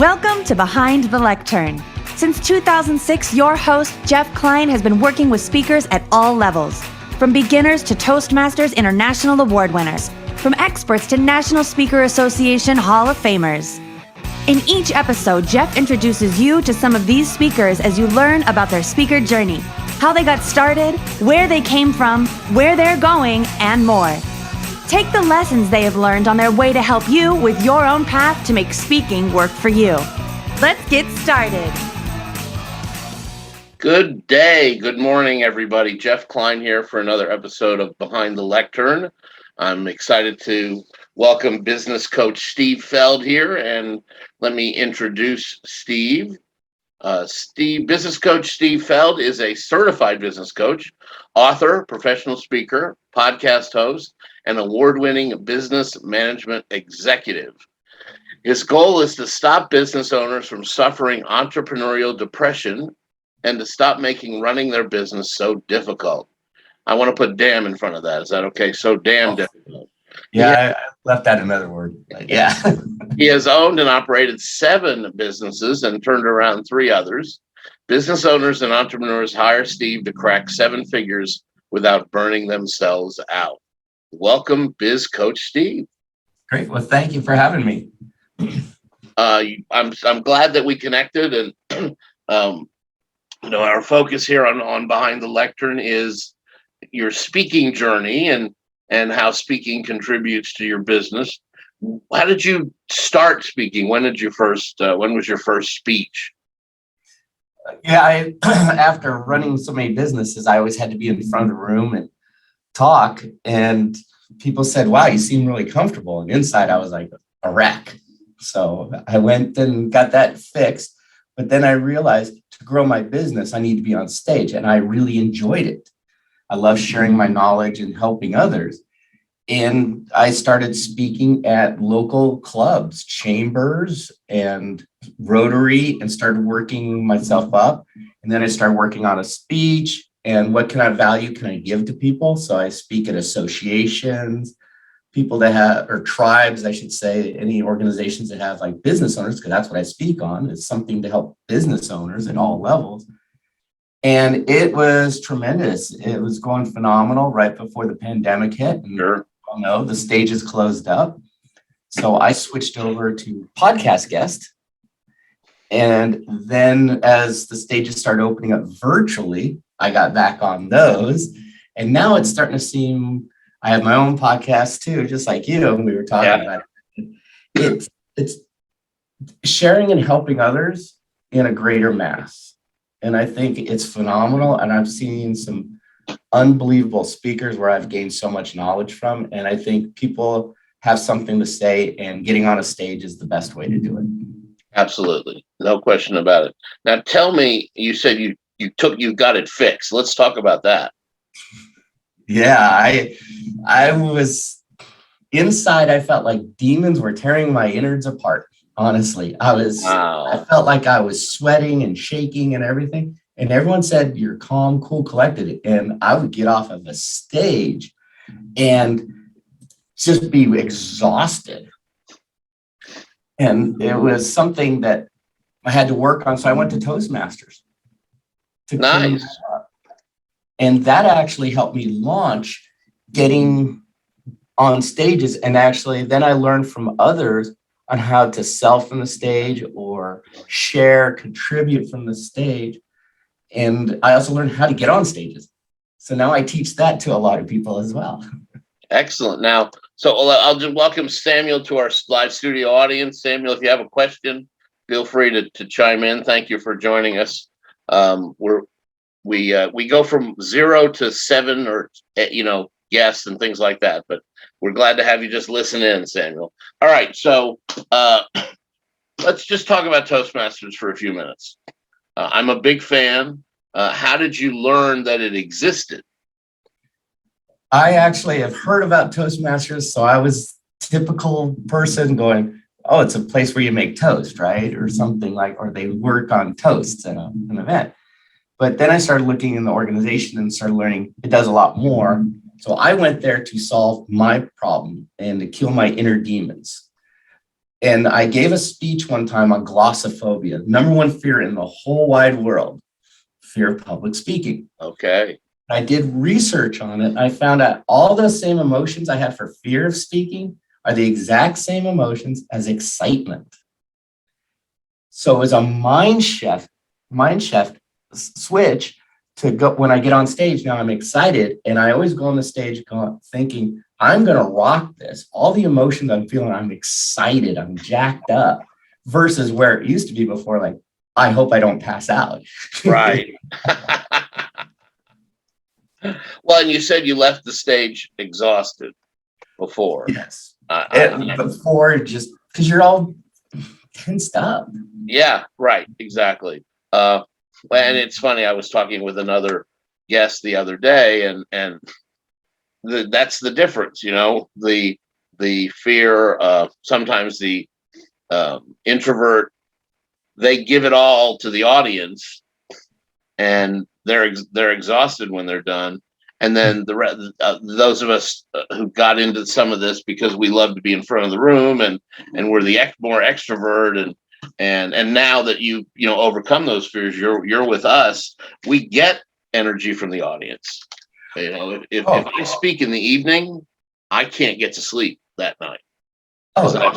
Welcome to Behind the Lectern. Since 2006, your host, Jeff Klein, has been working with speakers at all levels, from beginners to Toastmasters International award winners, from experts to National Speaker Association Hall of Famers. In each episode, Jeff introduces you to some of these speakers as you learn about their speaker journey, how they got started, where they came from, where they're going, and more. Take the lessons they have learned on their way to help you with your own path to make speaking work for you. Let's get started. Good day. Good morning, everybody. Jeff Klein here for another episode of Behind the Lectern. I'm excited to welcome business coach Steve Feld here, and let me introduce Steve. Business coach Steve Feld is a certified business coach, author, professional speaker, podcast host, and award-winning business management executive. His goal is to stop business owners from suffering entrepreneurial depression and to stop making running their business so difficult. I want to put damn in front of that. Is that okay? So damn difficult. Yeah, I left out another word. But yeah. He has owned and operated 7 businesses and turned around 3 others. Business owners and entrepreneurs hire Steve to crack 7 figures without burning themselves out. Welcome, Biz Coach Steve. Great. Well, thank you for having me. I'm glad that we connected, and our focus here on Behind the Lectern is your speaking journey and how speaking contributes to your business. How did you start speaking? When was your first speech? Yeah, after running so many businesses, I always had to be in front of the room and talk. And people said, wow, you seem really comfortable. And inside I was like a wreck. So I went and got that fixed. But then I realized to grow my business, I need to be on stage. And I really enjoyed it. I love sharing my knowledge and helping others. And I started speaking at local clubs, chambers, and Rotary, and started working myself up. And then I started working on a speech and what kind of value can I give to people? So I speak at associations, people that have, or tribes, I should say, any organizations that have like business owners, because that's what I speak on. It's something to help business owners at all levels. And it was tremendous. It was going phenomenal right before the pandemic hit. And Sure. The stages closed up. So I switched over to podcast guest. And then as the stages started opening up virtually, I got back on those. And now it's starting to seem, I have my own podcast too, just like you, and we were talking about it. It's sharing and helping others in a greater mass. And I think it's phenomenal. And I've seen some unbelievable speakers where I've gained so much knowledge from. And I think people have something to say, and getting on a stage is the best way to do it. Absolutely. No question about it. Now tell me, you said you got it fixed. Let's talk about that. Yeah, I was inside. I felt like demons were tearing my innards apart. Honestly, I felt like I was sweating and shaking and everything. And everyone said, you're calm, cool, collected. And I would get off of a stage and just be exhausted. And it was something that I had to work on. So I went to Toastmasters. Nice. And that actually helped me launch getting on stages. And actually, then I learned from others on how to sell from the stage or share, contribute from the stage. And I also learned how to get on stages. So now I teach that to a lot of people as well. Excellent. Now, so I'll just welcome Samuel to our live studio audience. Samuel, if you have a question, feel free to chime in. Thank you for joining us. We go from 0 to 7 or guests and things like that, but we're glad to have you just listen in, Samuel. All right, so let's just talk about Toastmasters for a few minutes. I'm a big fan. How did you learn that it existed? I actually have heard about Toastmasters, so I was typical person going, oh, it's a place where you make toast, right? Or something like, or they work on toasts at an event. But then I started looking in the organization and started learning it does a lot more. So I went there to solve my problem and to kill my inner demons. And I gave a speech one time on glossophobia, number one fear in the whole wide world, fear of public speaking. Okay. I did research on it. I found out all those same emotions I had for fear of speaking are the exact same emotions as excitement. So it was a mind shift switch to go when I get on stage. Now I'm excited, and I always go on the stage thinking, I'm going to rock this. All the emotions I'm feeling, I'm excited, I'm jacked up, versus where it used to be before, like, I hope I don't pass out. Right. Well, and you said you left the stage exhausted before. Yes. Before, just because you're all tensed up. Yeah, right. Exactly. And it's funny. I was talking with another guest the other day, and that's the difference. You know, the fear. Sometimes the introvert, they give it all to the audience, and they're exhausted when they're done. And then those of us who got into some of this because we love to be in front of the room, and we're the more extrovert, and now that you overcome those fears, you're with us. We get energy from the audience. You know, if I speak in the evening, I can't get to sleep that night because I'm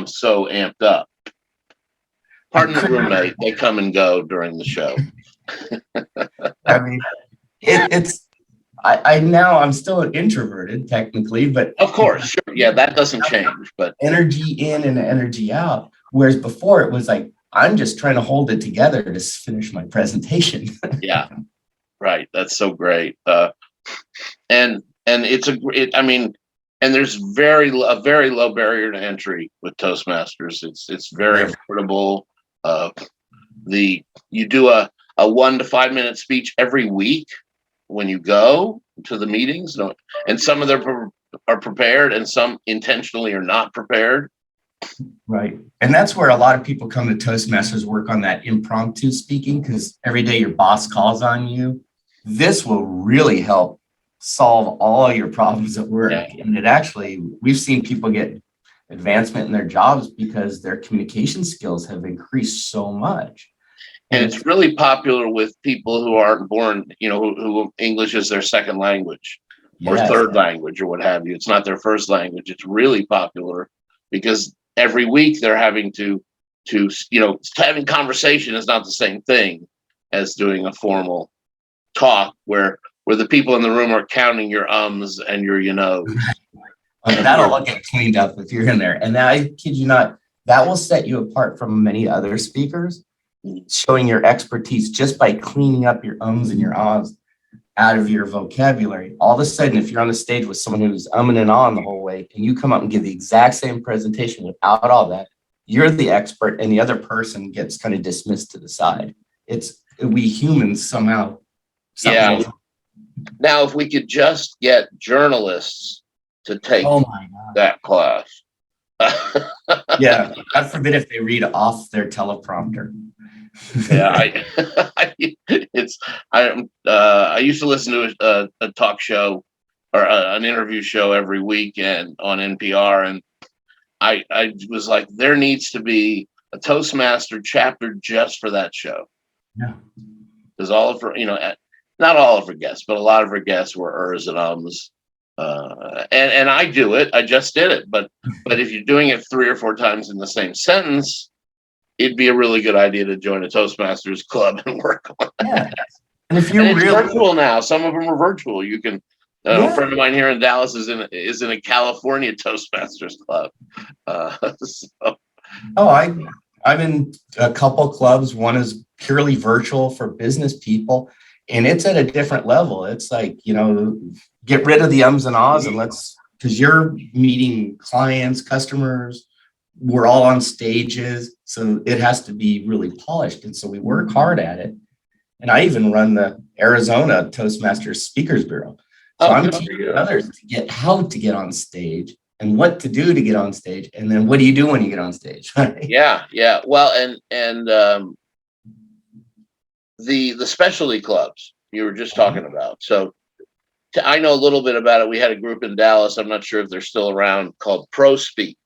so amped up. Pardon the roommate; they come and go during the show. I mean, I'm still introverted technically, but of course, sure, yeah, that doesn't change. But energy in and energy out. Whereas before it was like, I'm just trying to hold it together to finish my presentation. Yeah, right. That's so great. And and there's a very low barrier to entry with Toastmasters. It's very affordable. You do a 1 to 5 minute speech every week when you go to the meetings, and some of them are prepared, and some intentionally are not prepared. Right. And that's where a lot of people come to Toastmasters, work on that impromptu speaking, because every day your boss calls on you. This will really help solve all your problems at work. Yeah. And we've seen people get advancement in their jobs because their communication skills have increased so much. And it's really popular with people who aren't born, who English is their second language or third language or what have you. It's not their first language. It's really popular because every week they're having to having conversation is not the same thing as doing a formal talk where the people in the room are counting your ums and your That'll all get cleaned up if you're in there. And I kid you not, that will set you apart from many other speakers, showing your expertise just by cleaning up your ums and your ahs out of your vocabulary. All of a sudden, if you're on the stage with someone who's umming and ahhing the whole way, and you come up and give the exact same presentation without all that, you're the expert, and the other person gets kind of dismissed to the side. We humans somehow. Yeah. Now, if we could just get journalists to take that class. Yeah, God forbid if they read off their teleprompter. Yeah, I used to listen to a talk show or an interview show every weekend on NPR, and I was like, there needs to be a Toastmaster chapter just for that show. Yeah, because all of her, not all of her guests, but a lot of her guests were ers and ums. And I do it. I just did it. But if you're doing it 3 or 4 times in the same sentence, it'd be a really good idea to join a Toastmasters club and work on it. Yeah. And if you're it's virtual now, some of them are virtual. You can. A friend of mine here in Dallas is in a California Toastmasters club. I'm in a couple clubs. One is purely virtual for business people, and it's at a different level. It's like, get rid of the ums and ahs and because you're meeting clients, customers, we're all on stages. So it has to be really polished. And so we work hard at it. And I even run the Arizona Toastmasters Speakers Bureau. So I'm teaching others how to get on stage and what to do to get on stage. And then what do you do when you get on stage? Right? Yeah. Well, and the specialty clubs you were just talking about. So I know a little bit about it. We had a group in Dallas. I'm not sure if they're still around, called Pro Speak.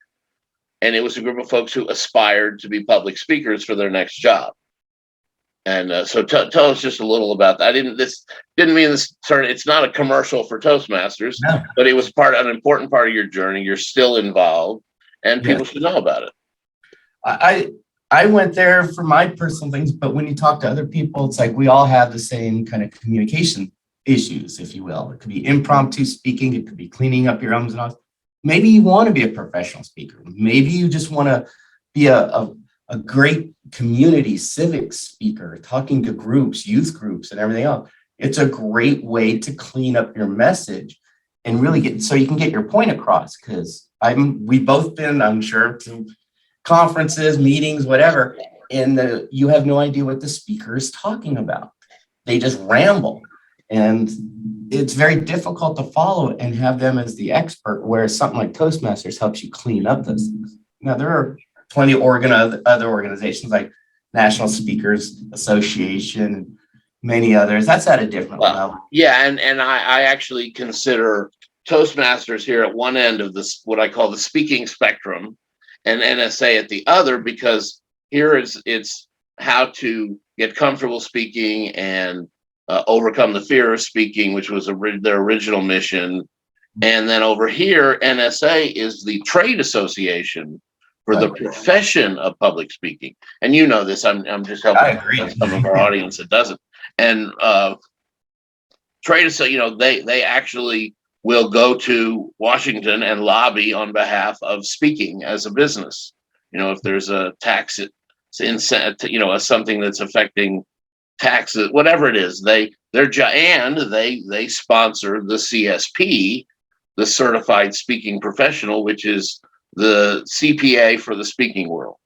and it was a group of folks who aspired to be public speakers for their next job. And so tell us just a little about that. This didn't mean this started. It's not a commercial for Toastmasters, No. but it was an important part of your journey. You're still involved, and people should know about it. I went there for my personal things, but when you talk to other people, it's like we all have the same kind of communication issues, if you will. It could be impromptu speaking. It could be cleaning up your ums and ahs. Maybe you want to be a professional speaker. Maybe you just want to be a great community civic speaker, talking to groups, youth groups, and everything else. It's a great way to clean up your message and really so you can get your point across. Because we've both been, I'm sure, to conferences, meetings, whatever, and you have no idea what the speaker is talking about. They just ramble, and it's very difficult to follow and have them as the expert, whereas something like Toastmasters helps you clean up those things. Now, there are plenty of other organizations like National Speakers Association and many others. That's at a different level. Yeah, and I actually consider Toastmasters here at one end of this, what I call the speaking spectrum, and NSA at the other, because here it's how to get comfortable speaking and overcome the fear of speaking, which was their original mission. And then over here, NSA is the trade association for the profession of public speaking. And you know this, I'm just helping some of our audience that doesn't. And trade, so they actually will go to Washington and lobby on behalf of speaking as a business. If there's a tax incentive, something that's affecting taxes, whatever it is, they sponsor the CSP, the Certified Speaking Professional, which is the CPA for the speaking world.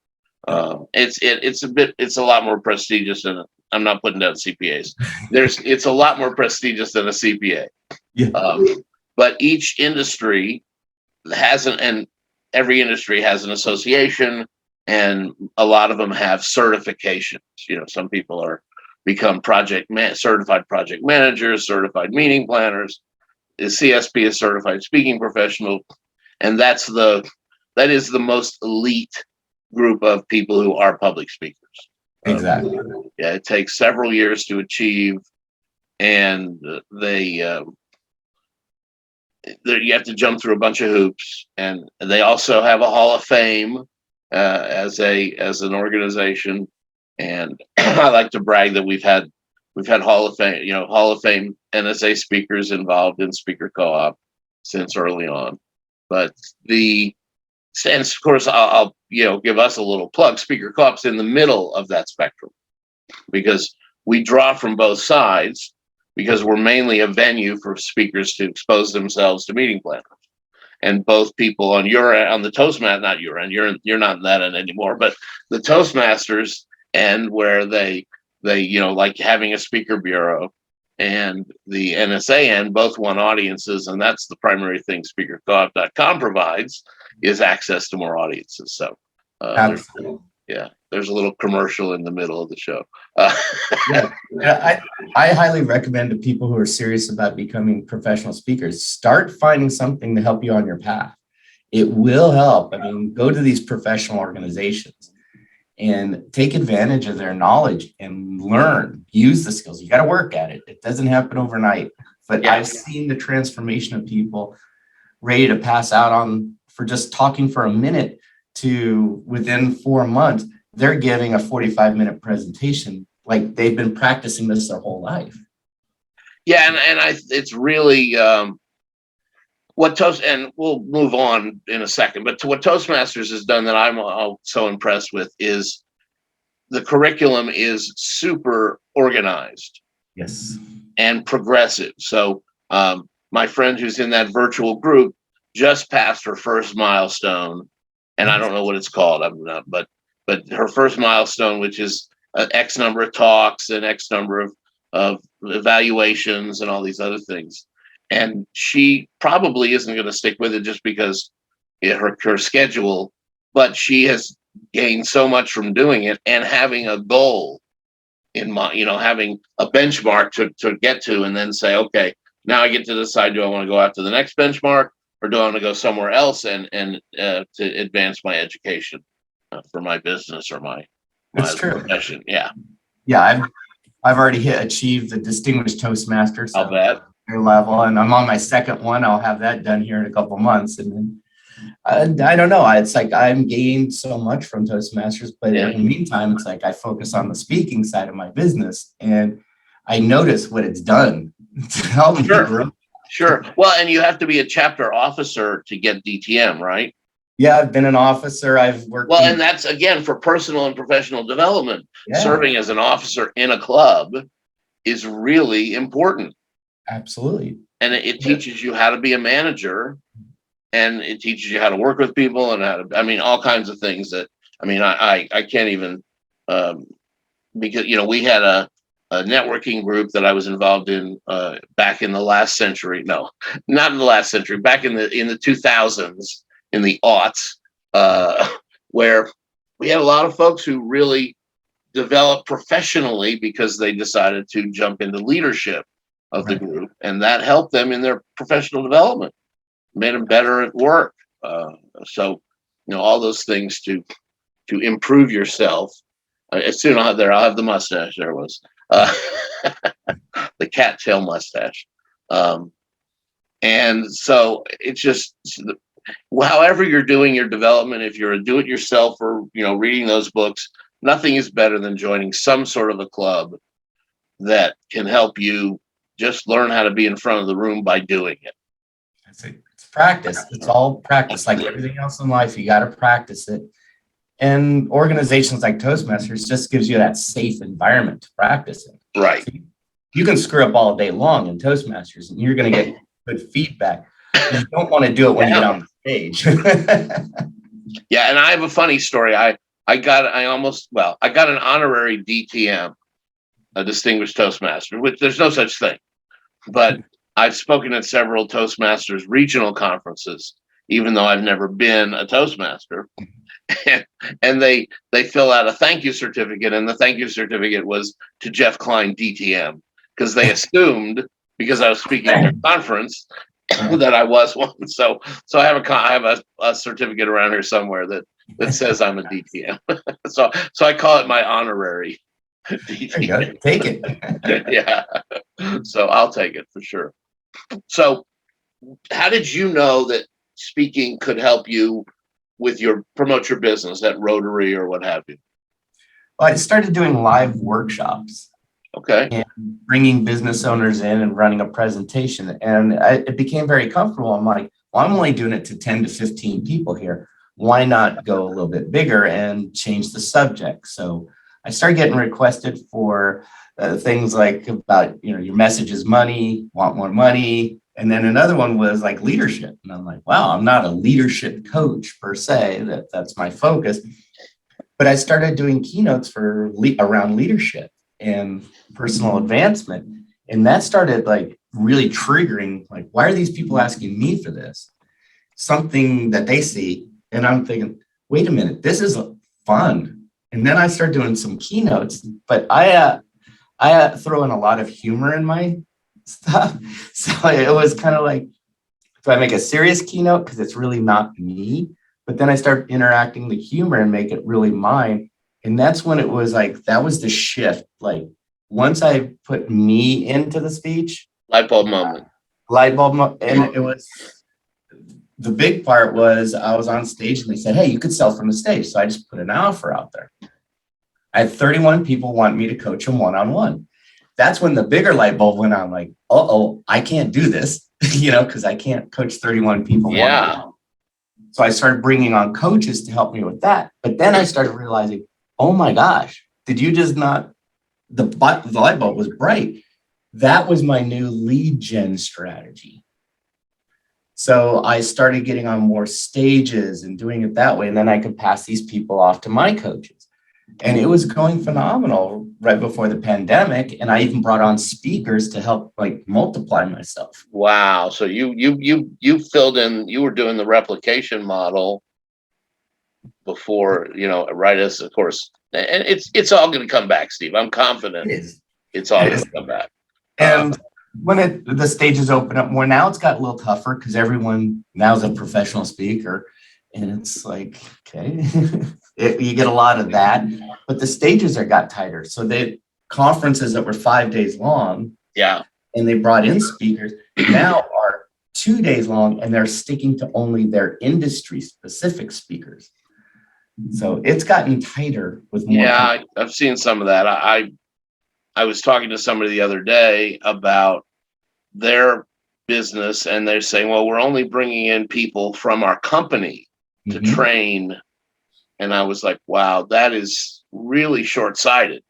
It's a lot more prestigious than I'm not putting down CPAs. It's a lot more prestigious than a CPA. Yeah. But each industry and every industry has an association, and a lot of them have certifications. Some people become certified project managers, certified meeting planners. The CSP is certified speaking professional, and that is the most elite group of people who are public speakers. Exactly. It takes several years to achieve, and you have to jump through a bunch of hoops, and they also have a Hall of Fame as an organization. And I like to brag that we've had Hall of Fame NSA speakers involved in Speaker Co-op since early on. But and of course, I'll give us a little plug. Speaker Co-op's in the middle of that spectrum, because we draw from both sides, because we're mainly a venue for speakers to expose themselves to meeting planners. And both people on your end, on the Toastmasters, not your end, you're not in that end anymore, but the Toastmasters end, where they like having a speaker bureau, and the NSA end both want audiences, and that's the primary thing speakercoop.com provides, is access to more audiences. So there's a little commercial in the middle of the show. I highly recommend to people who are serious about becoming professional speakers, start finding something to help you on your path. It will help. Go to these professional organizations and take advantage of their knowledge and learn, use the skills. You got to work at it. It doesn't happen overnight, but I've seen the transformation of people ready to pass out on for just talking for a minute to within 4 months, they're giving a 45-minute presentation like they've been practicing this their whole life. Yeah, and it's really and we'll move on in a second, but to what Toastmasters has done that I'm so impressed with is the curriculum is super organized. Yes. And progressive. So my friend who's in that virtual group just passed her first milestone, and I don't know what it's called. I'm not, but her first milestone, which is X number of talks and X number of evaluations and all these other things. And she probably isn't going to stick with it just because her schedule, but she has gained so much from doing it and having a goal in mind, having a benchmark to get to, and then say, okay, now I get to decide, do I want to go after the next benchmark, or do I want to go somewhere else and to advance my education for my business or my That's true. profession? Yeah, Yeah, I've already achieved the Distinguished Toastmaster, I'll so bet. level, and I'm on my second one. I'll have that done here in a couple months, and then I don't know. It's like I'm gained so much from Toastmasters, but Yeah. in the meantime, it's like I focus on the speaking side of my business, and I notice what it's done to help me grow. Sure. Well, and you have to be a chapter officer to get DTM, right? Yeah, I've been an officer. I've worked. Well, and that's again for personal and professional development. Yeah. Serving as an officer in a club is really important. Absolutely. And it teaches you how to be a manager, and it teaches you how to work with people and how to, I mean, all kinds of things that, I mean, I can't even, because, you know, we had a networking group that I was involved in back in the last century. No, not in the last century, back in the 2000s, in the aughts, where we had a lot of folks who really developed professionally because they decided to jump into leadership of the group, and that helped them in their professional development, made them better at work. So, you know, all those things to improve yourself. As soon as I'll have the mustache. There was the cattail mustache, and so it's just however you're doing your development. If you're a do-it-yourself or, you know, reading those books, nothing is better than joining some sort of a club that can help you just learn how to be in front of the room by doing it. It's practice. It's all practice. Like everything else in life, you got to practice it. And organizations like Toastmasters just gives you that safe environment to practice it. Right. So you can screw up all day long in Toastmasters, and you're going to get good feedback. You don't want to do it when you get on the stage. Yeah, and I have a funny story. I got an honorary DTM, a Distinguished Toastmaster, which there's no such thing. But I've spoken at several Toastmasters regional conferences, even though I've never been a Toastmaster. And they fill out a thank you certificate, and the thank you certificate was to Jeff Klein DTM, because they assumed because I was speaking at their conference that I was one. So I have a certificate around here somewhere that says I'm a DTM. so I call it my honorary DTM. There you go. Take it. Yeah. So I'll take it for sure. So how did you know that speaking could help you with promote your business at Rotary or what have you? Well, I started doing live workshops. Okay. And bringing business owners in and running a presentation. And it became very comfortable. I'm like, well, I'm only doing it to 10 to 15 people here. Why not go a little bit bigger and change the subject? So I started getting requested for things like about, you know, your message is money, want more money. And then another one was like leadership. And I'm like, wow, I'm not a leadership coach per se. That's my focus. But I started doing keynotes for around leadership and personal advancement. And that started like really triggering, like, why are these people asking me for this? Something that they see. And I'm thinking, wait a minute, this is fun. And then I started doing some keynotes, but I throw in a lot of humor in my stuff. So it was kind of like, do I make a serious keynote? Because it's really not me. But then I start interacting the humor and make it really mine. And that's when it was like, that was the shift. Like once I put me into the speech. Light bulb moment. And it was, the big part was I was on stage and they said, hey, you could sell from the stage. So I just put an offer out there. I had 31 people want me to coach them one-on-one. That's when the bigger light bulb went on, like, I can't do this, you know, because I can't coach 31 people. Yeah. So I started bringing on coaches to help me with that. But then I started realizing, oh my gosh, did you just not, the light bulb was bright. That was my new lead gen strategy. So I started getting on more stages and doing it that way. And then I could pass these people off to my coaches. And it was going phenomenal right before the pandemic. And I even brought on speakers to help like multiply myself. Wow. So you filled in, you were doing the replication model before, you know, right as, of course, and it's all going to come back, Steve. I'm confident it's all going to come back. And when the stages open up more now, it's got a little tougher because everyone now is a professional speaker, and it's like, okay, you get a lot of that, but the stages are got tighter. So they conferences that were 5 days long, Yeah. and they brought in speakers now are 2 days long, and they're sticking to only their industry specific speakers. So it's gotten tighter with more. Yeah, I've seen some of that. I was talking to somebody the other day about their business, and they're saying, well, we're only bringing in people from our company to train. And I was like, wow, that is really short-sighted.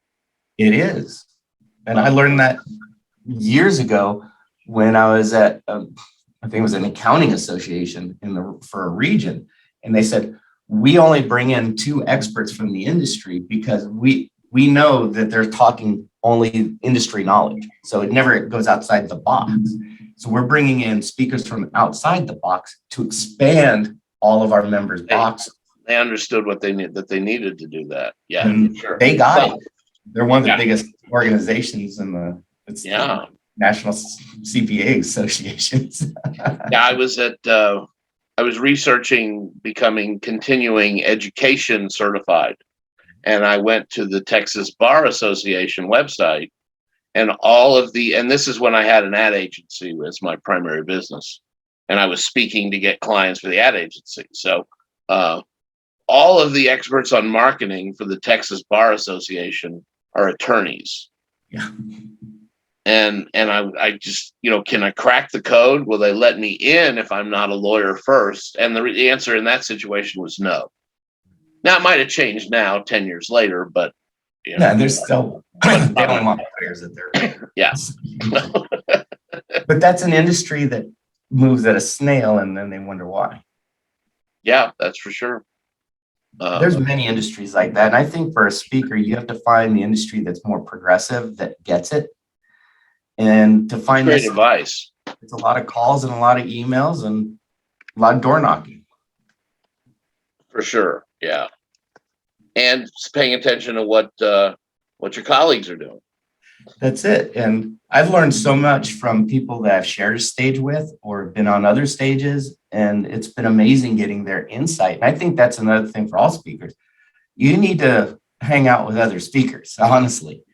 It is. And I learned that years ago when I was at, I think it was an accounting association for a region. And they said, we only bring in 2 experts from the industry because we know that they're talking only industry knowledge. So it never goes outside the box. So we're bringing in speakers from outside the box to expand all of our members' boxes. They understood what they needed to do that. Yeah, and sure. They got it. They're one of the biggest organizations in the National CPA associations. Yeah, I was researching becoming continuing education certified, and I went to the Texas Bar Association website, and and this is when I had an ad agency as my primary business, and I was speaking to get clients for the ad agency. So all of the experts on marketing for the Texas Bar Association are attorneys. Yeah. And I just, can I crack the code? Will they let me in if I'm not a lawyer first? And the answer in that situation was no. Now, it might have changed now, 10 years later, but yeah, there's still they don't want players that they're yeah. But that's an industry that moves at a snail, and then they wonder why. Yeah, that's for sure. There's many industries like that, and I think for a speaker, you have to find the industry that's more progressive, that gets it. And to find great advice, it's a lot of calls and a lot of emails and a lot of door knocking. For sure, yeah. And paying attention to what your colleagues are doing. That's it. And I've learned so much from people that I've shared a stage with or been on other stages, and it's been amazing getting their insight. And I think that's another thing for all speakers. You need to hang out with other speakers, honestly.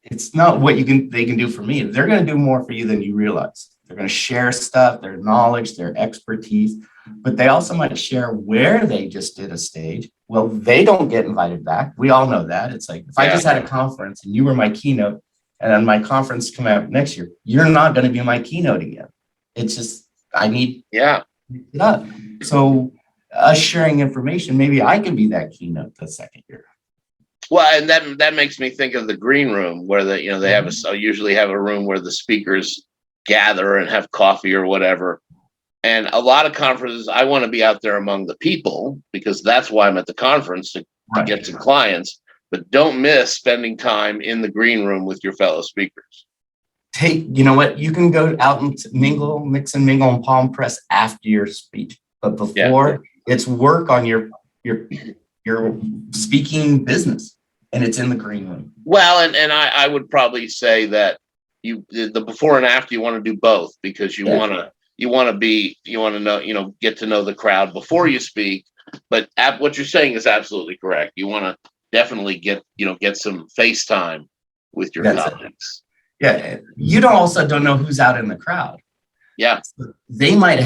It's not what they can do for me. They're going to do more for you than you realize. They're going to share stuff, their knowledge, their expertise, but they also might share where they just did a stage. Well, they don't get invited back. We all know that. It's like, if I just had a conference and you were my keynote, and then my conference coming up next year, you're not going to be my keynote again. It's just, I need it up. So us sharing information, maybe I can be that keynote the second year. Well, and that makes me think of the green room where they have usually have a room where the speakers gather and have coffee or whatever. And a lot of conferences, I want to be out there among the people because that's why I'm at the conference to get some clients. But don't miss spending time in the green room with your fellow speakers. You know what? You can go out and mix and mingle and palm press after your speech. But before, it's work on your speaking business, and it's in the green room. Well, and I would probably say that the before and after, you want to do both because you want to know, get to know the crowd before you speak. But what you're saying is absolutely correct. You want to definitely get some face time with your colleagues. Yeah, you also don't know who's out in the crowd. Yeah, they might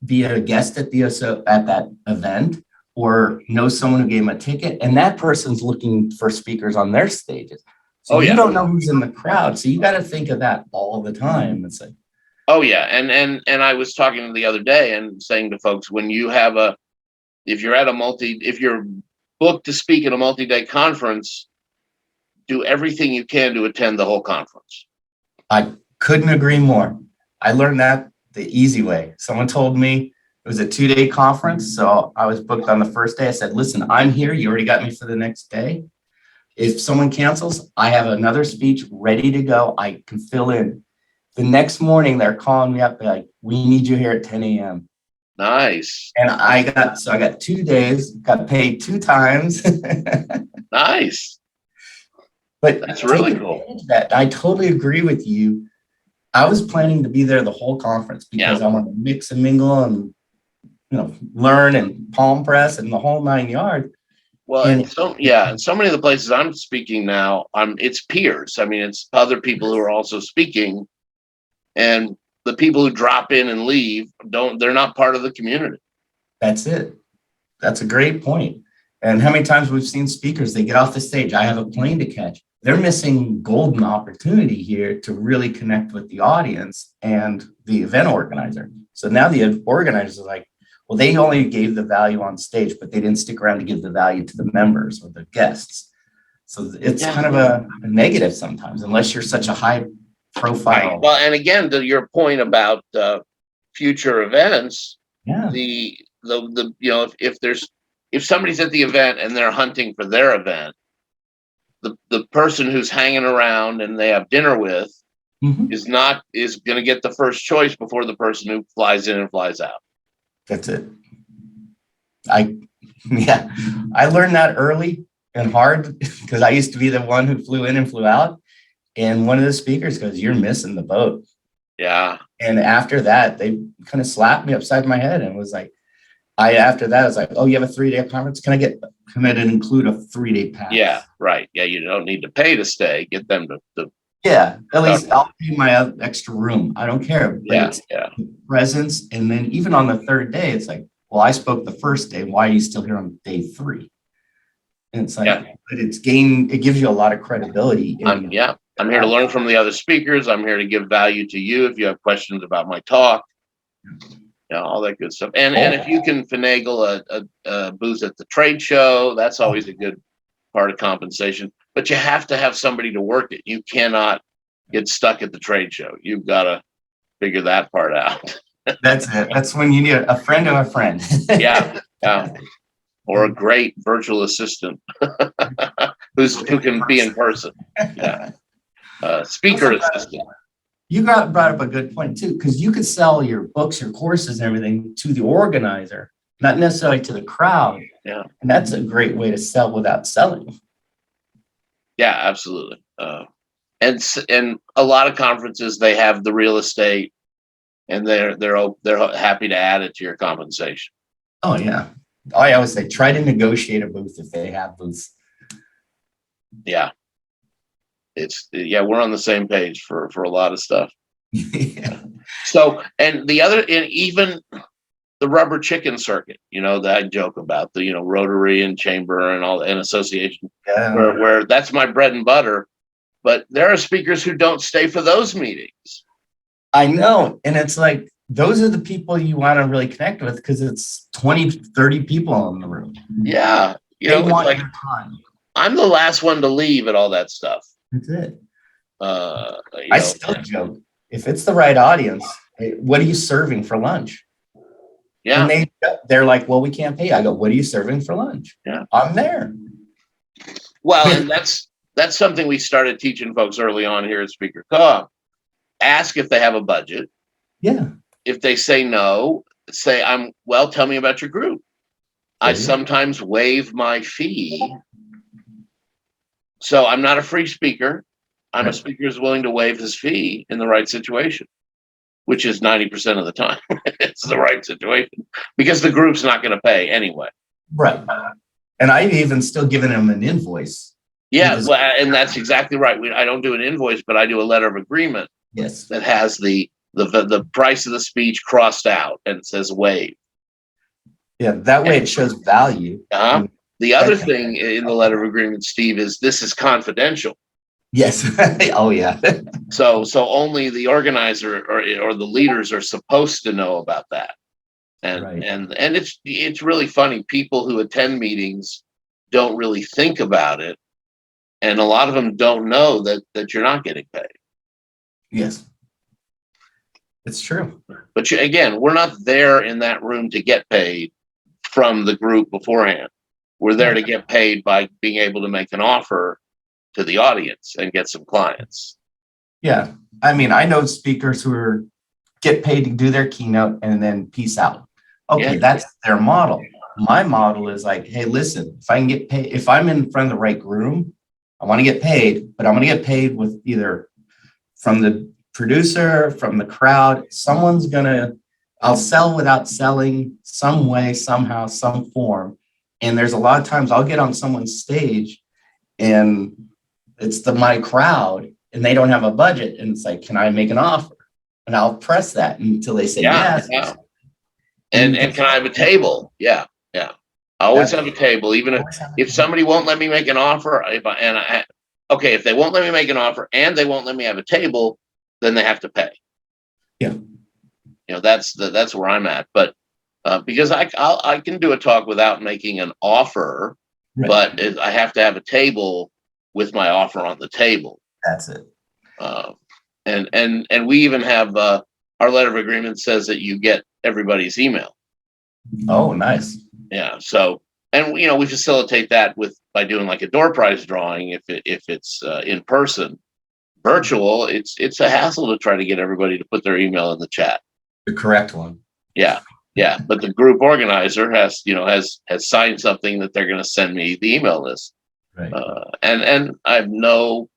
be a guest at that event, or know someone who gave them a ticket, and that person's looking for speakers on their stages. So you don't know who's in the crowd, so you got to think of that all the time. It's like, oh yeah, and I was talking the other day and saying to folks, when you have if you're booked to speak at a multi-day conference, do everything you can to attend the whole conference. I couldn't agree more. I learned that the easy way. Someone told me it was a 2-day conference, so I was booked on the first day. I said, listen, I'm here. You already got me for the next day. If someone cancels, I have another speech ready to go. I can fill in. The next morning, they're calling me up. They're like, we need you here at 10 a.m. Nice. And I got 2 days, got paid 2 times. Nice. But that's really cool. I totally agree with you. I was planning to be there the whole conference because I want to mix and mingle and, learn and palm press and the whole 9 yards. Well, and so many of the places I'm speaking now, it's peers. I mean, it's other people who are also speaking, and the people who drop in and leave they're not part of the community. That's it. That's a great point. And how many times we've seen speakers, they get off the stage, I have a plane to catch. They're missing golden opportunity here to really connect with the audience and the event organizer. So now the organizers are like, well, they only gave the value on stage, but they didn't stick around to give the value to the members or the guests. So it's kind of a negative sometimes, unless you're such a high profile. Right. Well, and again, to your point about future events, if somebody's at the event and they're hunting for their event, the person who's hanging around and they have dinner with is going to get the first choice before the person who flies in and flies out. That's it. I learned that early and hard because I used to be the one who flew in and flew out. And one of the speakers goes, "You're missing the boat." Yeah. And after that, they kind of slapped me upside my head and was like, after that, I was like, "Oh, you have a 3-day conference? Can I include a 3-day pass?" Yeah, right. Yeah, you don't need to pay to stay. Get them to at least I'll pay my extra room. I don't care. But the presence. And then even on the third day, it's like, well, I spoke the first day. Why are you still here on day 3? And it's like, but it gives you a lot of credibility. I'm here to learn from the other speakers. I'm here to give value to you if you have questions about my talk. All that good stuff. And if you can finagle a booth at the trade show, that's always a good part of compensation. But you have to have somebody to work it. You cannot get stuck at the trade show. You've got to figure that part out. That's it. That's when you need a friend of a friend. Yeah. Or a great virtual assistant who can be in person. Yeah. Speaker assistant. You brought up a good point too, because you could sell your books, your courses, and everything to the organizer, not necessarily to the crowd. Yeah. And that's a great way to sell without selling. Yeah, absolutely. And a lot of conferences, they have the real estate, and they're happy to add it to your compensation. Oh yeah. I always say try to negotiate a booth if they have booths. Yeah. We're on the same page for a lot of stuff. Yeah. So, and even the rubber chicken circuit, that I joke about, the Rotary and Chamber and association, where that's my bread and butter. But there are speakers who don't stay for those meetings. I know. And it's like, those are the people you want to really connect with because it's 20, 30 people in the room. Yeah. They want your time. I'm the last one to leave at all that stuff. That's it. I still joke. If it's the right audience, hey, what are you serving for lunch? Yeah. And they're like, well, we can't pay. I go, what are you serving for lunch? Yeah. I'm there. Well, and that's something we started teaching folks early on here at Speaker Co-op. Ask if they have a budget. Yeah. If they say no, say, tell me about your group. I sometimes waive my fee. So I'm not a free speaker. I'm a speaker who's willing to waive his fee in the right situation, which is 90% of the time. It's the right situation because the group's not going to pay anyway. Right. And I've even still given him an invoice. Yeah. And that's exactly right. I don't do an invoice, but I do a letter of agreement. Yes. That has the price of the speech crossed out and it says waive. Yeah. That way it shows value. The other thing in the letter of agreement, Steve, is this is confidential. Yes. Oh yeah. So only the organizer or the leaders are supposed to know about that. And it's really funny. People who attend meetings don't really think about it. And a lot of them don't know that you're not getting paid. Yes. It's true. But again, we're not there in that room to get paid from the group beforehand. We're there to get paid by being able to make an offer to the audience and get some clients. Yeah. I mean, I know speakers who get paid to do their keynote and then peace out. Okay, that's their model. My model is like, hey, listen, if I can get paid, if I'm in front of the right room, I want to get paid, but I'm going to get paid with either from the producer, from the crowd, I'll sell without selling some way, somehow, some form. And there's a lot of times I'll get on someone's stage and it's my crowd and they don't have a budget. And it's like, can I make an offer? And I'll press that until they say yes. Yeah. And can I have a table? Yeah. I always have a table, even if somebody won't let me make an offer. If they won't let me make an offer and they won't let me have a table, then they have to pay. Yeah. That's where I'm at. But because I can do a talk without making an offer, right. But I have to have a table with my offer on the table. That's it. And we even have our letter of agreement says that you get everybody's email. Oh, nice. Yeah. So, and we facilitate that by doing like a door prize drawing. If it's in person, virtual, it's a hassle to try to get everybody to put their email in the chat. The correct one. Yeah. But the group organizer has signed something that they're going to send me the email list. Right. And I have no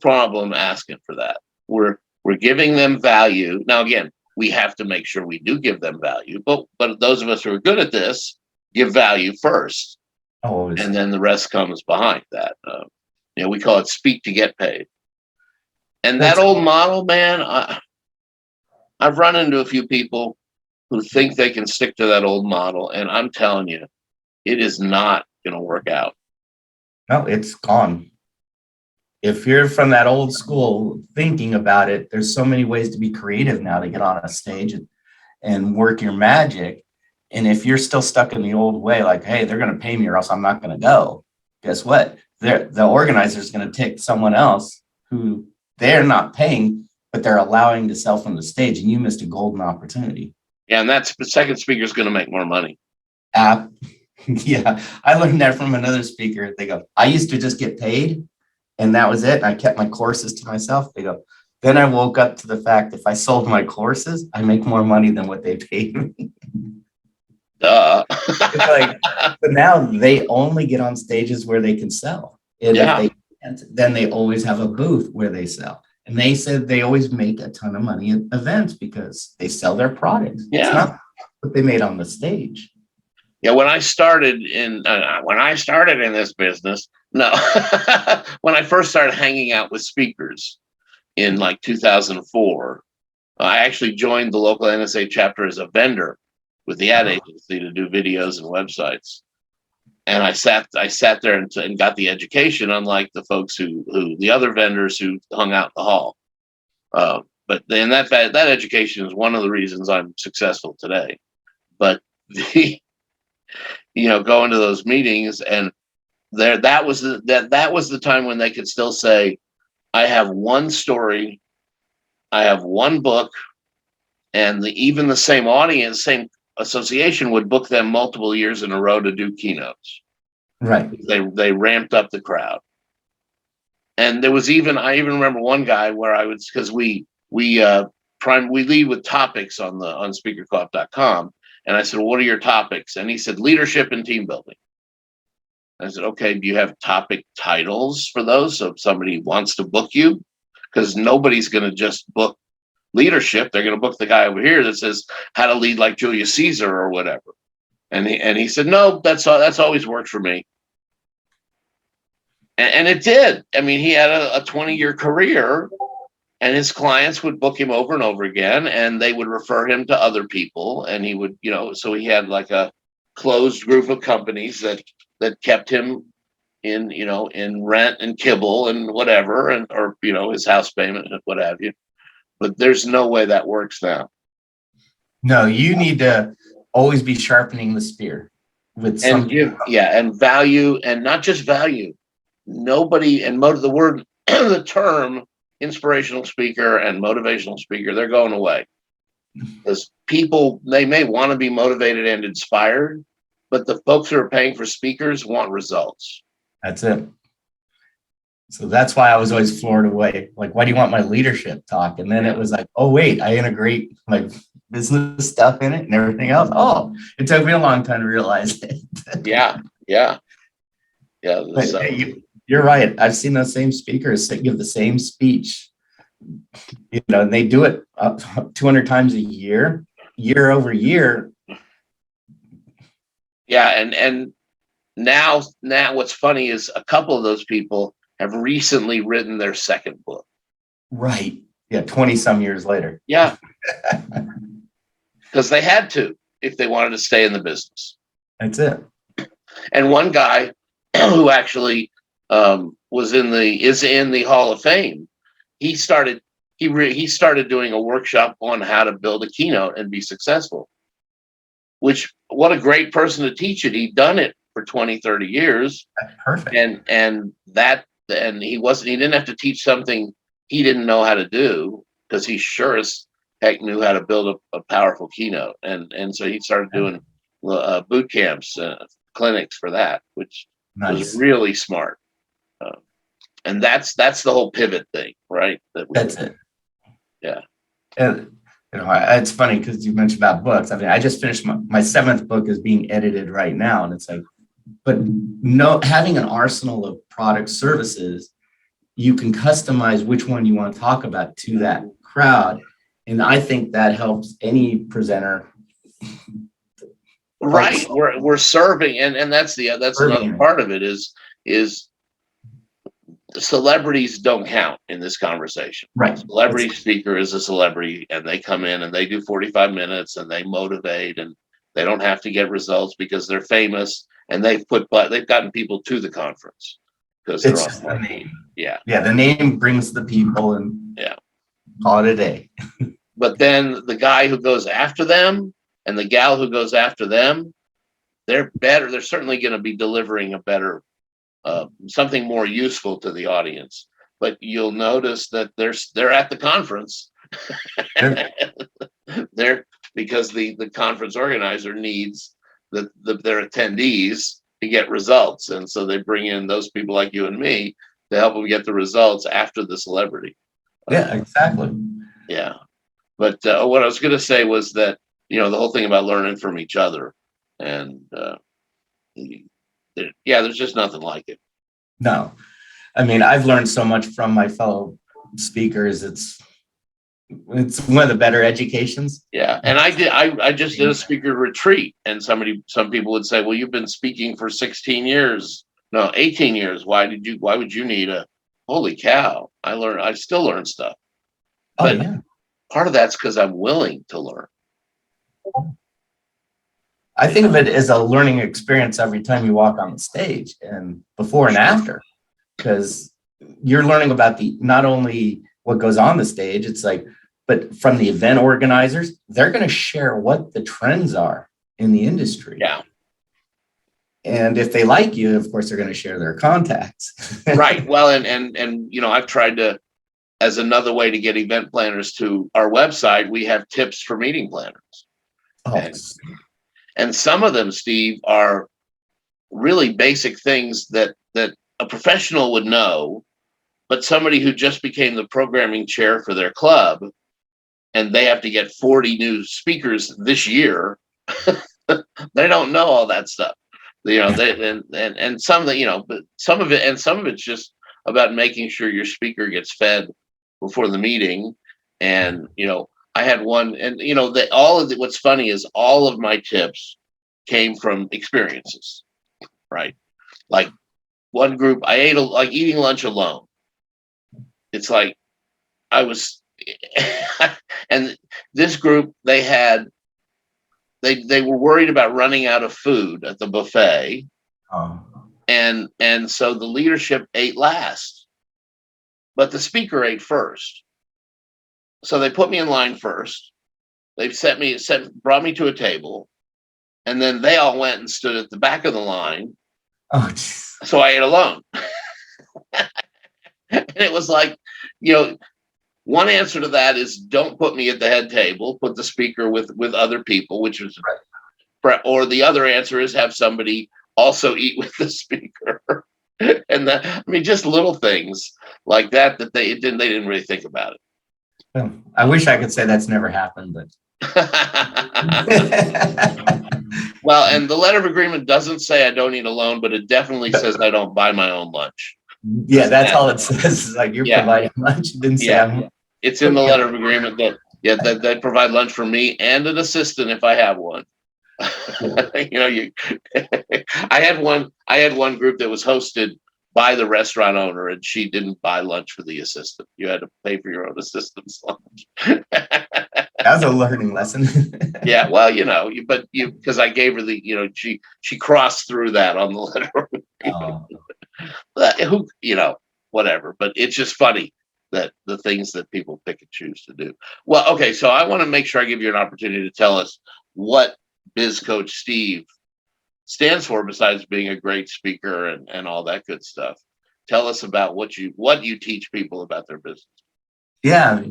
problem asking for that. We're giving them value. Now, again, we have to make sure we do give them value, but those of us who are good at this give value first. Always. And then the rest comes behind that. We call it speak to get paid. And that old model, man, I've run into a few people who think they can stick to that old model. And I'm telling you, it is not going to work out. No, it's gone. If you're from that old school thinking about it, there's so many ways to be creative now to get on a stage and work your magic. And if you're still stuck in the old way, like, hey, they're going to pay me or else I'm not going to go. Guess what? The organizer is going to take someone else who they're not paying, but they're allowing to sell from the stage. And you missed a golden opportunity. Yeah. And that's the second speaker is going to make more money. Yeah. I learned that from another speaker. They go, I used to just get paid. And that was it. And I kept my courses to myself. They go, then I woke up to the fact if I sold my courses, I make more money than what they paid me. Duh. But now they only get on stages where they can sell. And if they can't, then they always have a booth where they sell. And they said they always make a ton of money at events because they sell their products. Yeah. It's not what they made on the stage. Yeah, when I started in this business, no, when I first started hanging out with speakers in like 2004, I actually joined the local NSA chapter as a vendor with the ad agency to do videos and websites. And I sat there and got the education, unlike the folks who the other vendors who hung out in the hall. But then that education is one of the reasons I'm successful today. But going to those meetings and that was the time when they could still say, I have one story, I have one book, and even the same audience, same association would book them multiple years in a row to do keynotes. Right. They ramped up the crowd. And there was I even remember one guy where I was, because we lead with topics on speakerclub.com. And I said, well, what are your topics? And he said, leadership and team building. I said, okay, do you have topic titles for those? So if somebody wants to book you, because nobody's going to just book leadership. They're going to book the guy over here that says how to lead like Julius Caesar or whatever. And he said, no, that's always worked for me. And it did. I mean, he had a 20-year career, and his clients would book him over and over again, and they would refer him to other people. And he would, so he had like a closed group of companies that kept him in rent and kibble and whatever, or his house payment and what have you. But there's no way that works now. No, you need to always be sharpening the spear with something. And value, and not just value. Nobody, and the term inspirational speaker and motivational speaker, they're going away. Because people, they may want to be motivated and inspired, but the folks who are paying for speakers want results. That's it. So that's why I was always floored away. Like, why do you want my leadership talk? And then it was like, oh, wait, I integrate like business stuff in it and everything else. Oh, it took me a long time to realize it. Yeah. You're right. I've seen those same speakers give the same speech and they do it 200 times a year over year. Yeah. And now what's funny is a couple of those people have recently written their second book. Right. Yeah. 20 some years later. Yeah. Because they had to, if they wanted to stay in the business. That's it. And one guy who actually is in the Hall of Fame, he started doing a workshop on how to build a keynote and be successful. Which, what a great person to teach it. He'd done it for 20, 30 years. That's perfect. And he didn't have to teach something he didn't know how to do, because he sure as heck knew how to build a powerful keynote. And so he started doing boot camps, clinics for that, which was really smart. And that's the whole pivot thing, right? That's it. Yeah. And it's funny because you mentioned about books. I mean, I just finished my 7th book is being edited right now, and it's like, but having an arsenal of product services, you can customize which one you want to talk about to that crowd, and I think that helps any presenter. Right, we're serving, and that's another part of it is the celebrities don't count in this conversation. Right. Celebrity speaker is a celebrity, and they come in and they do 45 minutes and they motivate, and they don't have to get results because they're famous, and they've gotten people to the conference because they're just on the name. Yeah. Yeah, the name brings the people, and call it a day. But then the guy who goes after them and the gal who goes after them, they're better. They're certainly going to be delivering a better something more useful to the audience. But you'll notice that they're at the conference. They're because the conference organizer needs their attendees to get results, and so they bring in those people like you and me to help them get the results after the celebrity. Yeah, exactly. Yeah, but what I was going to say was that the whole thing about learning from each other, and there's just nothing like it. No, I mean, I've learned so much from my fellow speakers. It's one of the better educations. Yeah, and I just did a speaker retreat, and some people would say, well, you've been speaking for 16 years, no, 18 years. Why would you need holy cow? I still learn stuff. But part of that's because I'm willing to learn. I think of it as a learning experience every time you walk on the stage, and before and after, because you're learning about not only what goes on the stage, it's like, but from the event organizers, they're going to share what the trends are in the industry. Yeah. And if they like you, of course, they're going to share their contacts. Right. Well, and I've tried to, as another way to get event planners to our website, we have tips for meeting planners. Oh. And some of them, Steve, are really basic things that a professional would know, but somebody who just became the programming chair for their club, and they have to get 40 new speakers this year, they don't know all that stuff. And some of the, but some of it's just about making sure your speaker gets fed before the meeting. And I had one, and what's funny is all of my tips came from experiences, right? Like one group, I ate like eating lunch alone. It's like I was, and this group, they were worried about running out of food at the buffet. Oh. And so the leadership ate last, but the speaker ate first. So they put me in line first. They brought me to a table, and then they all went and stood at the back of the line. Oh, geez. So I ate alone. And it was like, one answer to that is don't put me at the head table, put the speaker with other people, which is right. Or the other answer is have somebody also eat with the speaker. And just little things like that they didn't really think about it. Well, I wish I could say that's never happened, but well, and the letter of agreement doesn't say I don't eat alone, but it definitely says I don't buy my own lunch. Yeah, that's all it says. It's like you're providing lunch. It didn't say It's in the letter of agreement that, yeah, that they provide lunch for me and an assistant if I have one. I had one group that was hosted by the restaurant owner, and she didn't buy lunch for the assistant. You had to pay for your own assistant's lunch. That's a learning lesson. Yeah, well, because I gave her she crossed through that on the letter. Oh, Who, whatever. But it's just funny that the things that people pick and choose to do. Well, okay, so I want to make sure I give you an opportunity to tell us what Biz Coach Steve stands for, besides being a great speaker and all that good stuff. Tell us about what you teach people about their business. yeah.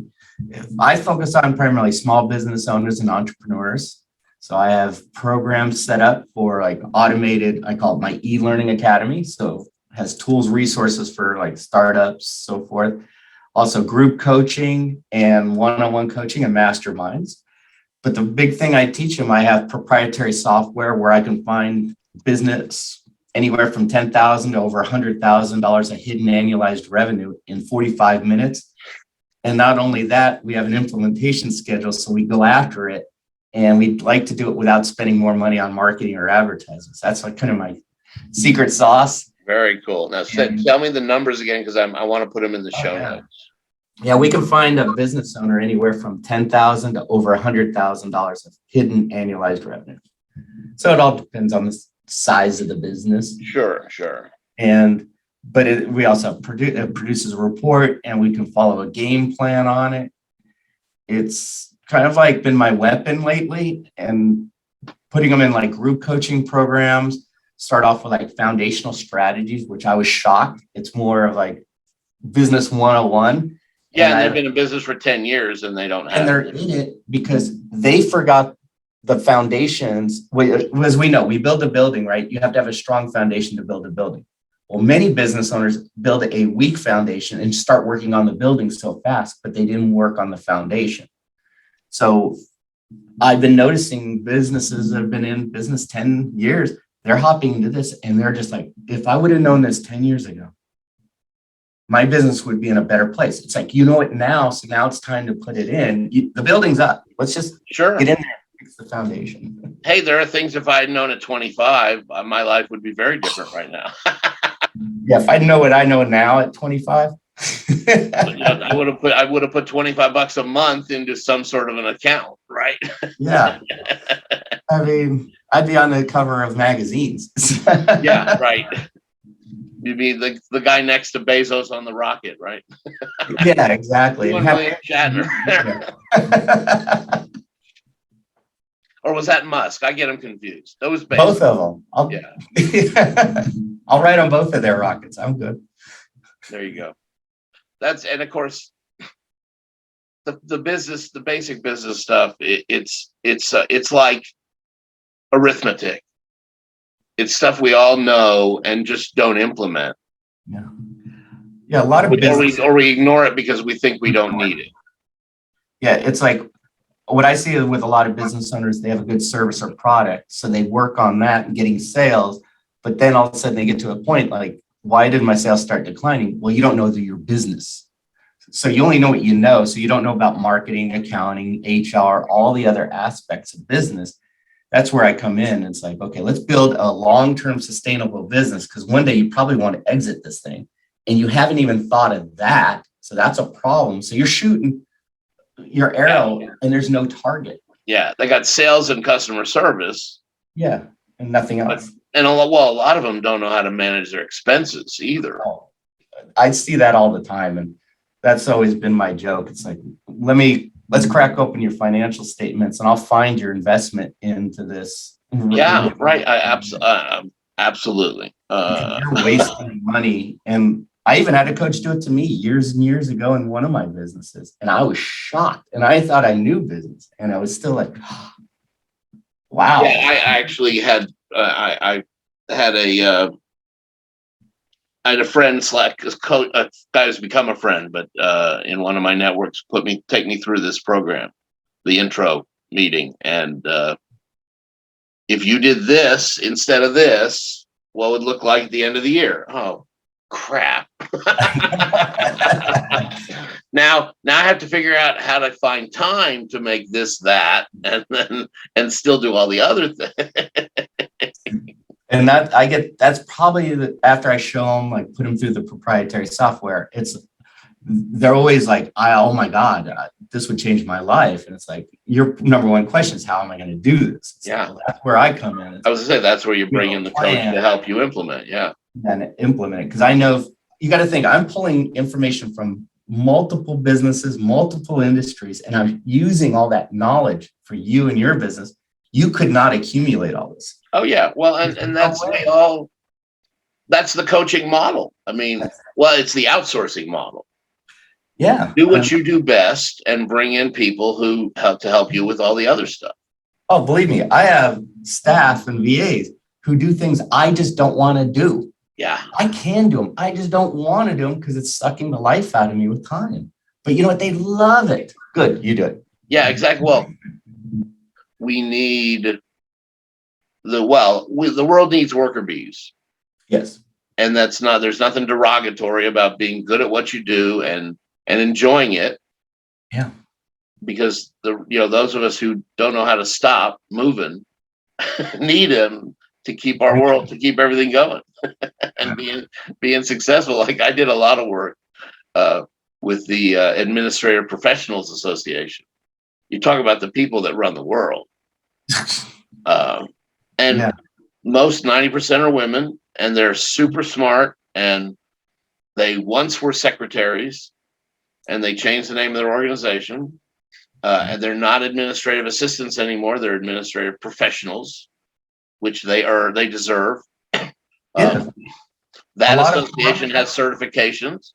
I focus on primarily small business owners and entrepreneurs. So I have programs set up for like automated, I call it my eLearning Academy. So it has tools, resources for like startups, so forth. Also group coaching and one-on-one coaching and masterminds. But the big thing I teach them, I have proprietary software where I can find business anywhere from $10,000 to over $100,000 of hidden annualized revenue in 45 minutes. And not only that, we have an implementation schedule, so we go after it, and we'd like to do it without spending more money on marketing or advertising. So that's like kind of my secret sauce. Very cool. Now, tell me the numbers again, because I want to put them in the show notes. Yeah, we can find a business owner anywhere from $10,000 to over $100,000 of hidden annualized revenue. So it all depends on the size of the business. Sure. But we also it produces a report, and we can follow a game plan on it. It's kind of like been my weapon lately, and putting them in like group coaching programs. Start off with like foundational strategies, which I was shocked. It's more of like business 101. Yeah, and they've been in business for 10 years and they don't have. And they're in it because they forgot the foundations. As we know, we build a building, right? You have to have a strong foundation to build a building. Well, many business owners build a weak foundation and start working on the building so fast, but they didn't work on the foundation. So I've been noticing businesses that have been in business 10 years, they're hopping into this and they're just like, if I would have known this 10 years ago, my business would be in a better place. It's like, you know it now. So now it's time to put it in. The building's up. Let's just get in there and fix the foundation. Hey, there are things, if I had known at 25, my life would be very different right now. Yeah, if I know what I know now at 25. I would have put $25 a month into some sort of an account, right? Yeah. I mean, I'd be on the cover of magazines. Yeah, right. You'd be the guy next to Bezos on the rocket, right? Yeah, exactly. Shatner. Or was that Musk? I get them confused. Those Bezos. Both of them. I'll ride on both of their rockets. I'm good. There you go. And of course, the business, the basic business stuff. It's like arithmetic. It's stuff we all know and just don't implement. Yeah. A lot of business, or we ignore it because we think we don't need it. Yeah, it's like what I see with a lot of business owners. They have a good service or product, so they work on that and getting sales. But then all of a sudden they get to a point like, why did my sales start declining? Well, you don't know your business. So you only know what you know. So you don't know about marketing, accounting, HR, all the other aspects of business. That's where I come in. It's like, okay, let's build a long-term sustainable business, because one day you probably want to exit this thing and you haven't even thought of that. So that's a problem. So you're shooting your arrow and there's no target. Yeah, they got sales and customer service. Yeah, and nothing else. And a lot of them don't know how to manage their expenses either. Oh, I see that all the time. And that's always been my joke. It's like, let's crack open your financial statements and I'll find your investment into this. Yeah, right. Absolutely. You're wasting money. And I even had a coach do it to me years and years ago in one of my businesses. And I was shocked. And I thought I knew business. And I was still like, wow. Yeah, I actually had, I had a friend a guy who's become a friend, but in one of my networks take me through this program, the intro meeting. And if you did this instead of this, what would look like at the end of the year? Oh, crap. Now I have to figure out how to find time to make this, that, and still do all the other things. And that's probably after I show them, like put them through the proprietary software, they're always like, oh my God, this would change my life. And it's like, your number one question is, how am I going to do this? It's yeah. Like, well, that's where I come in. I was gonna say, that's where you bring in the coach to help you implement. Yeah. And implement it. Because I know you got to think, I'm pulling information from multiple businesses, multiple industries, and I'm using all that knowledge for you and your business. You could not accumulate all this. Oh yeah. Well, and that's that's the coaching model. I mean, well, it's the outsourcing model. Yeah. Do what you do best and bring in people who help you with all the other stuff. Oh, believe me, I have staff and VAs who do things I just don't want to do. Yeah. I can do them. I just don't want to do them because it's sucking the life out of me with time. But you know what? They love it. Good. You do it. Yeah, exactly. Well, we need the world needs worker bees. Yes. And there's nothing derogatory about being good at what you do and enjoying it. Yeah. Because those of us who don't know how to stop moving need them to keep our world, to keep everything going and being successful. Like I did a lot of work with the Administrative Professionals Association. You talk about the people that run the world. Most 90% are women, and they're super smart, and they once were secretaries, and they changed the name of their organization. And they're not administrative assistants anymore. They're administrative professionals, which they deserve. Yeah. That association has certifications,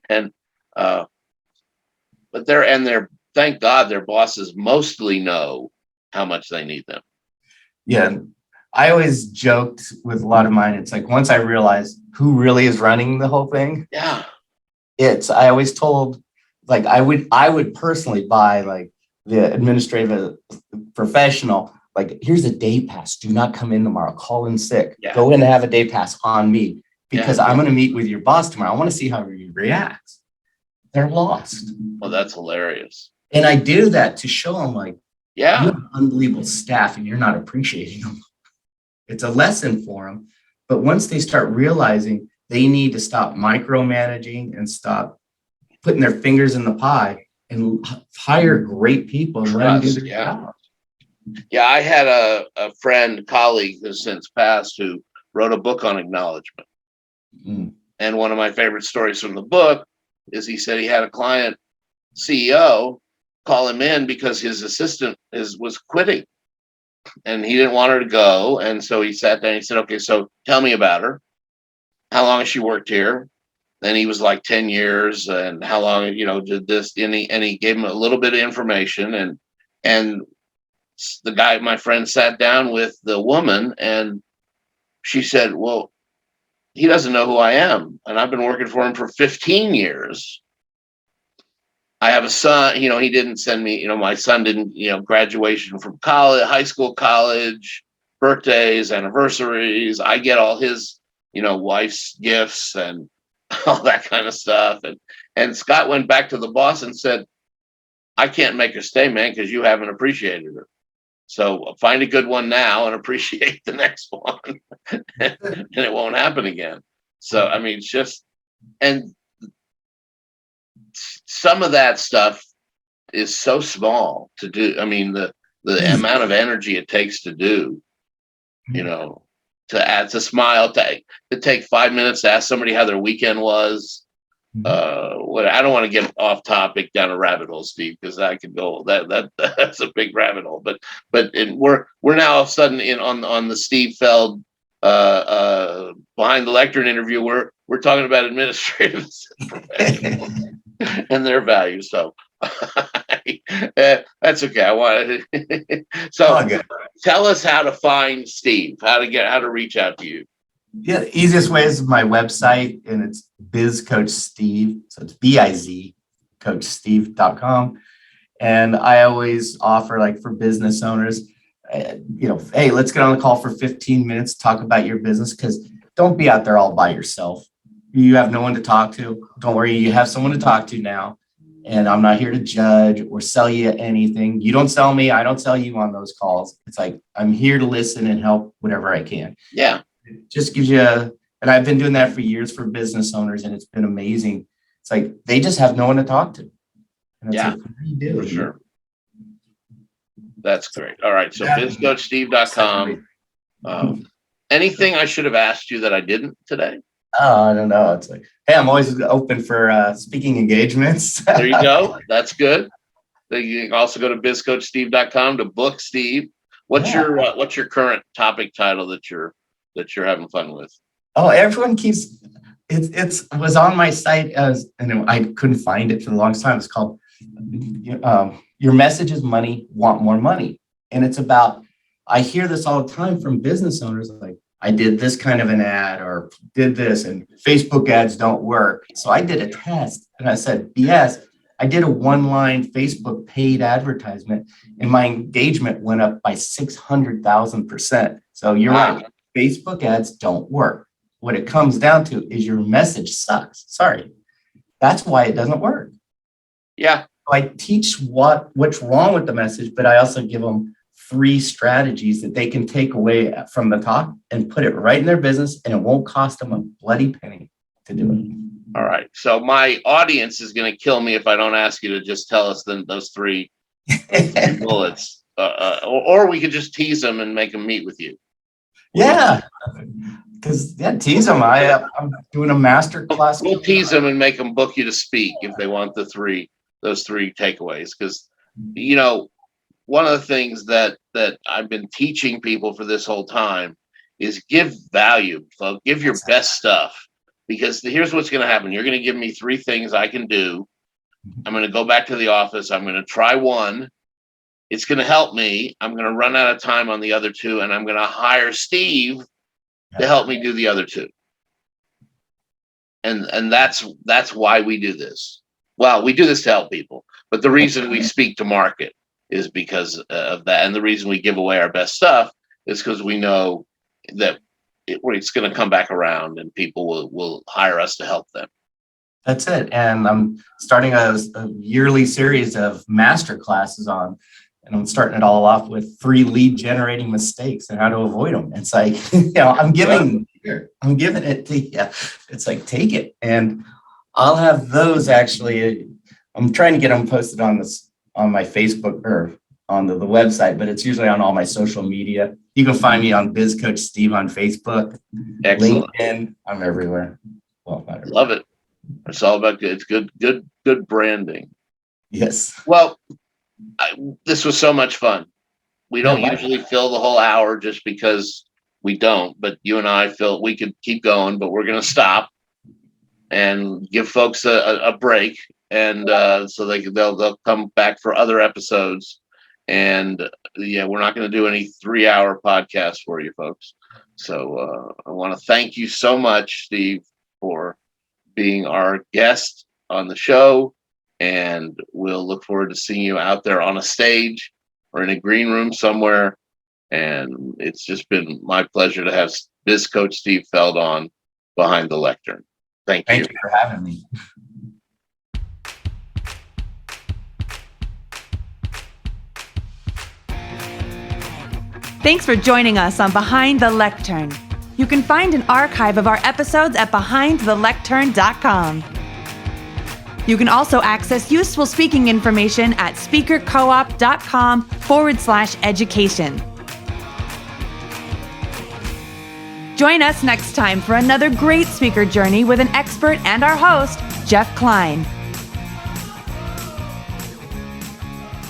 and but thank God their bosses mostly know how much they need them. Yeah. I always joked with a lot of mine. It's like, once I realized who really is running the whole thing. Yeah. I always told, like, I would personally buy like the administrative professional, like, here's a day pass. Do not come in tomorrow. Call in sick. Yeah. Go in and have a day pass on me, because I'm going to meet with your boss tomorrow. I want to see how he reacts. They're lost. Well, that's hilarious. And I do that to show them, like, yeah, you have unbelievable staff and you're not appreciating them. It's a lesson for them. But once they start realizing they need to stop micromanaging and stop putting their fingers in the pie and hire great people and let them do their job. Yeah, I had a friend, colleague who's since passed, who wrote a book on acknowledgement. Mm. And one of my favorite stories from the book is he said he had a client CEO call him in because his assistant was quitting and he didn't want her to go. And so he sat down and he said, okay, so tell me about her. How long has she worked here? Then he was like 10 years. And how long, did this? And he gave him a little bit of information. And the guy, my friend, sat down with the woman and she said, well, he doesn't know who I am. And I've been working for him for 15 years. I have a son, he didn't send me, my son didn't, graduation from college, high school, college, birthdays, anniversaries. I get all his, wife's gifts and all that kind of stuff. And Scott went back to the boss and said, I can't make her stay, man, because you haven't appreciated her. So find a good one now and appreciate the next one. And it won't happen again. So, I mean, it's just, and some of that stuff is so small to do. I mean, the amount of energy it takes to do, to add, to smile, to take 5 minutes to ask somebody how their weekend was. I don't want to get off topic down a rabbit hole, Steve, because I could go that's a big rabbit hole. But we're now all of a sudden on the Steve Feld behind the lectern interview. We're talking about administrative and their values. So that's okay. I wanted so tell us how to find Steve, how to reach out to you. Yeah, the easiest way is my website, and it's Biz Coach Steve. So it's BIZ coachsteve.com. And I always offer, like, for business owners, hey, let's get on the call for 15 minutes, talk about your business. Because don't be out there all by yourself. You have no one to talk to. Don't worry, you have someone to talk to now. And I'm not here to judge or sell you anything. You don't sell me. I don't sell you on those calls. It's like, I'm here to listen and help whatever I can. Yeah. It just gives you and I've been doing that for years for business owners, and it's been amazing. It's like, they just have no one to talk to. And Yeah, like, what do you do? for sure. That's great. All right. So bizcoachsteve.com. Anything I should have asked you that I didn't today? Oh, I don't know. It's like, hey, I'm always open for speaking engagements. There you go. That's good. You can also go to bizcoachsteve.com to book Steve. What's your current topic title that you're having fun with? Oh, everyone keeps it was on my site and I couldn't find it for the longest time. It's called Your Message is Money, Want More Money. And it's about, I hear this all the time from business owners, like, I did this kind of an ad or did this, and Facebook ads don't work. So I did a test and I said, BS. I did a one-line Facebook paid advertisement and my engagement went up by 600,000%. So you're right. Facebook ads don't work. What it comes down to is your message sucks. Sorry. That's why it doesn't work. Yeah. I teach what's wrong with the message, but I also give them 3 strategies that they can take away from the talk and put it right in their business, and it won't cost them a bloody penny to do it. All right. So my audience is going to kill me if I don't ask you to just tell us those 3 bullets, or we could just tease them and make them meet with you. Yeah, because tease them. I'm doing a master class. We'll tease them and make them book you to speak if they want those 3 takeaways. Because one of the things that I've been teaching people for this whole time is give value, folks. Give your best stuff, because here's what's going to happen. You're going to give me 3 things I can do. I'm going to go back to the office. I'm going to try one. It's going to help me. I'm going to run out of time on the other 2, and I'm going to hire Steve to help me do the other 2. And that's why we do this. Well, we do this to help people, but the reason we speak to market is because of that. And the reason we give away our best stuff is because we know that it's going to come back around and people will hire us to help them. That's it. And I'm starting a yearly series of master classes and I'm starting it all off with 3 lead generating mistakes and how to avoid them. It's like, I'm giving it to you. It's like, take it. And I'll have those actually. I'm trying to get them posted on my Facebook or on the website, but it's usually on all my social media. You can find me on Biz Coach Steve on Facebook. Excellent. LinkedIn. I'm everywhere. Well, not everywhere. Love it. It's all about good. It's good branding. Yes. Well, this was so much fun. We don't usually fill the whole hour just because we don't, but you and I feel we could keep going, but we're going to stop and give folks a break. And so they'll come back for other episodes. And we're not going to do any 3-hour podcasts for you folks. So I want to thank you so much, Steve, for being our guest on the show. And we'll look forward to seeing you out there on a stage or in a green room somewhere. And it's just been my pleasure to have Biz Coach Steve Feld on Behind the Lectern. Thank you. Thank you for having me. Thanks for joining us on Behind the Lectern. You can find an archive of our episodes at behindthelectern.com. You can also access useful speaking information at speakercoop.com/education. Join us next time for another great speaker journey with an expert and our host, Jeff Klein.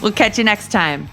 We'll catch you next time.